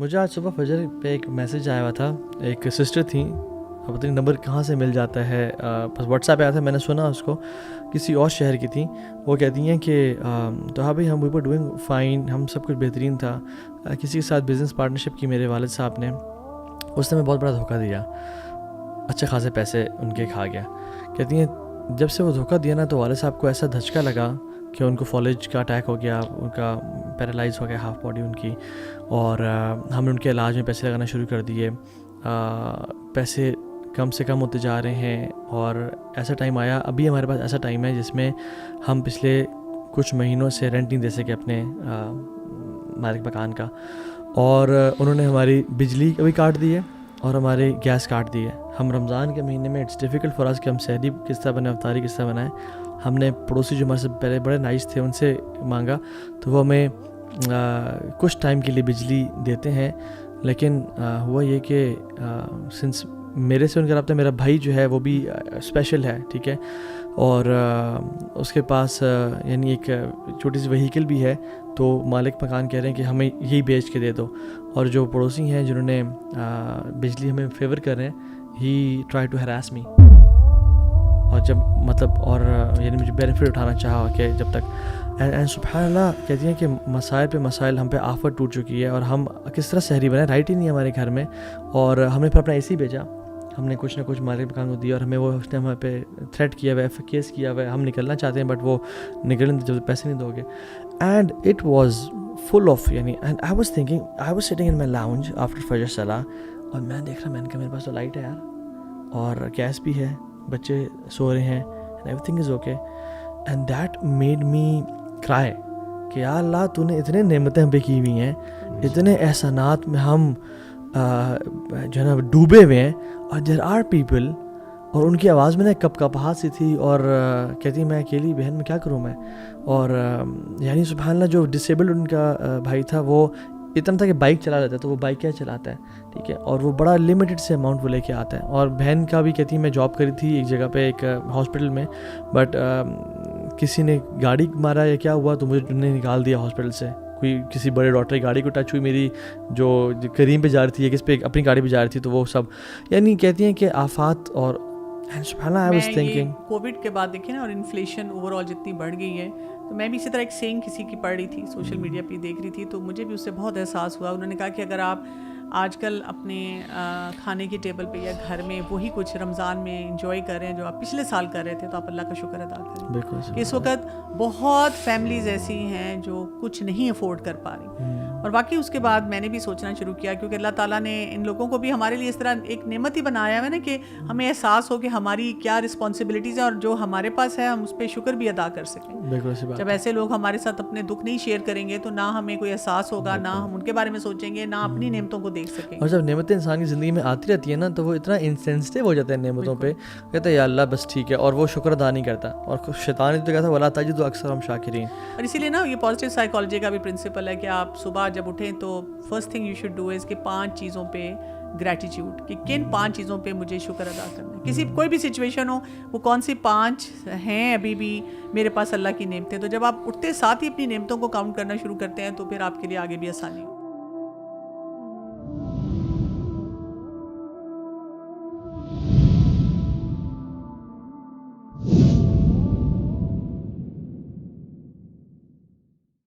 مجھے آج صبح فجر پہ ایک میسیج آیا ہوا تھا. ایک سسٹر تھیں, اب پتہ نہیں نمبر کہاں سے مل جاتا ہے, بس واٹس ایپ آیا تھا, میں نے سنا اس کو, کسی اور شہر کی تھیں. وہ کہتی ہیں کہ تو ہاں بھائی ہم وی ور ڈوئنگ فائن, ہم سب کچھ بہترین تھا. کسی کے ساتھ بزنس پارٹنرشپ کی میرے والد صاحب نے, اس نے ہمیں بہت بڑا دھوکہ دیا, اچھے خاصے پیسے ان کے کھا گیا. کہتی ہیں جب سے وہ دھوکہ دیا نا تو والد صاحب کو ایسا دھچکا لگا کہ ان کو فالج کا اٹیک ہو گیا, ان کا پیرالائز ہو گیا ہاف باڈی ان کی, اور ہم نے ان کے علاج میں پیسے لگانا شروع کر دیے. پیسے کم سے کم ہوتے جا رہے ہیں, اور ایسا ٹائم آیا, ابھی ہمارے پاس ایسا ٹائم ہے جس میں ہم پچھلے کچھ مہینوں سے رینٹ نہیں دے سکے اپنے مالک مکان کا, اور انہوں نے ہماری بجلی بھی کاٹ دی ہے اور ہماری گیس کاٹ دی ہے. ہم رمضان کے مہینے میں اٹس ڈیفیکلٹ فار اس کہ ہم سحری کس طرح بنائیں, افطاری کس طرح بنائیں. ہم نے پڑوسی جو ہمارے سے پہلے بڑے نائس تھے ان سے مانگا تو وہ ہمیں کچھ ٹائم کے لیے بجلی دیتے ہیں, لیکن ہوا یہ کہ سنس میرے سے ان کا رابطہ, میرا بھائی جو ہے وہ بھی اسپیشل ہے, ٹھیک ہے, اور اس کے پاس یعنی ایک چھوٹی سی وہیکل بھی ہے, تو مالک مکان کہہ رہے ہیں کہ ہمیں یہی بیچ کے دے دو. اور جو پڑوسی ہیں جنہوں نے بجلی ہمیں فیور کر رہے ہیں, ہی ٹرائی ٹو ہراس می, اور جب مطلب اور یعنی مجھے بینیفٹ اٹھانا چاہا کہ جب تک, اینڈ سبحان اللہ کہتی ہیں کہ مسائل پہ مسائل ہم پہ آفت ٹوٹ چکی ہے, اور ہم کس طرح سحری بنائیں, رائٹ ہی نہیں ہمارے گھر میں, اور ہم نے پھر اپنا اے سی بھیجا, ہم نے کچھ نہ کچھ مالک مکان کو دیا, اور ہمیں وہ اس نے ہمیں پہ تھریٹ کیا ہوا ہے, کیس کیا ہوا ہے, ہم نکلنا چاہتے ہیں بٹ وہ نکلیں جب پیسے نہیں دو گے. And it was full of, یعنی and I was thinking, I was sitting in my lounge after فجر صلاح, اور میں دیکھ رہا, میں نے کہا میرے پاس تو لائٹ ہے یار, اور گیس بھی ہے, بچے سو رہے ہیں, every thing is okay. And that made me کرائے کہ یا اللہ تو نے اتنے نعمتیں ہم پہ کی ہوئی ہیں, اتنے احسانات میں ہم جو ہے نا ڈوبے ہوئے ہیں, اور دیر آر پیپل, اور ان کی آواز میں نا کپ کپاہٹ سی تھی, اور کہتی میں اکیلی بہن میں کیا کروں میں, اور یعنی سبحان اللہ جو ڈسیبلڈ ان کا بھائی تھا وہ اتنا تھا کہ بائک چلا لیتا ہے, تو وہ بائک کیا چلاتا ہے, ٹھیک ہے, اور وہ بڑا لمیٹڈ سے اماؤنٹ وہ لے کے آتا ہے. اور بہن کا بھی کہتی ہے میں جاب کری تھی ایک جگہ پہ ایک ہاسپٹل میں, بٹ کسی نے گاڑی مارا یا کیا ہوا تو مجھے نے نکال دیا ہاسپٹل سے, کوئی کسی بڑے ڈاکٹر کی گاڑی کو ٹچ ہوئی میری جو کریم پہ جا رہی تھی, یا کس پہ اپنی گاڑی پہ جا رہی تھی, تو وہ سب یعنی کہتی ہیں کہ آفات. اور سبحان اللہ آئی واز تھنکنگ کووڈ کے بعد دیکھیں نا, اور انفلیشن اوور آل جتنی بڑھ گئی ہے, تو میں بھی اسی طرح ایک سینگ کسی کی پڑھ رہی تھی, سوشل میڈیا پہ دیکھ رہی تھی, تو مجھے بھی اس سے بہت احساس ہوا. انہوں نے کہا کہ اگر آپ آج کل اپنے کھانے کی ٹیبل پہ یا گھر میں وہی کچھ رمضان میں انجوائے کر رہے ہیں جو آپ پچھلے سال کر رہے تھے, تو آپ اللہ کا شکر ادا کریں. بالکل, اس وقت بہت فیملیز ایسی ہیں جو کچھ نہیں افورڈ کر پا رہی, اور باقی اس کے بعد میں نے بھی سوچنا شروع کیا, کیونکہ اللہ تعالیٰ نے ان لوگوں کو بھی ہمارے لیے اس طرح ایک نعمت ہی بنایا ہے نا کہ ہمیں احساس ہو کہ ہماری کیا رسپانسبلٹیز ہیں, اور جو ہمارے پاس ہے ہم اس پہ شکر بھی ادا کر سکیں. جب ایسے لوگ ہمارے ساتھ اپنے دکھ نہیں شیئر کریں گے تو نہ ہمیں کوئی احساس ہوگا, نہ ہم ان کے بارے میں سوچیں گے, نہ اپنی نعمتوں کو دیکھ سکیں. اور جب نعمتیں انسان کی زندگی میں آتی رہتی ہیں نا, تو وہ اتنا انسینسٹیو ہو جاتا ہے نعمتوں پہ, کہتا ہے یا اللہ بس ٹھیک ہے, اور وہ شکر ادا نہیں کرتا. اور شیطان نے تو کہا تھا ولا تجد اکثرهم شاکرین, اور اسی لیے نا یہ پازیٹیو سائیکالوجی کا بھی پرنسپل ہے کہ آپ صبح جب اٹھیں تو first thing you should do is کہ 5 چیزوں پہ گریٹیٹیوڈ, کہ کن 5 چیزوں پہ مجھے شکر ادا کرنا ہے. کسی کوئی بھی سچویشن ہو, وہ کون سی 5 ہیں ابھی بھی میرے پاس اللہ کی نعمتیں. تو جب آپ اٹھتے ساتھ ہی اپنی نعمتوں کو کاؤنٹ کرنا شروع کرتے ہیں تو پھر آپ کے لیے آگے بھی آسانی ہو.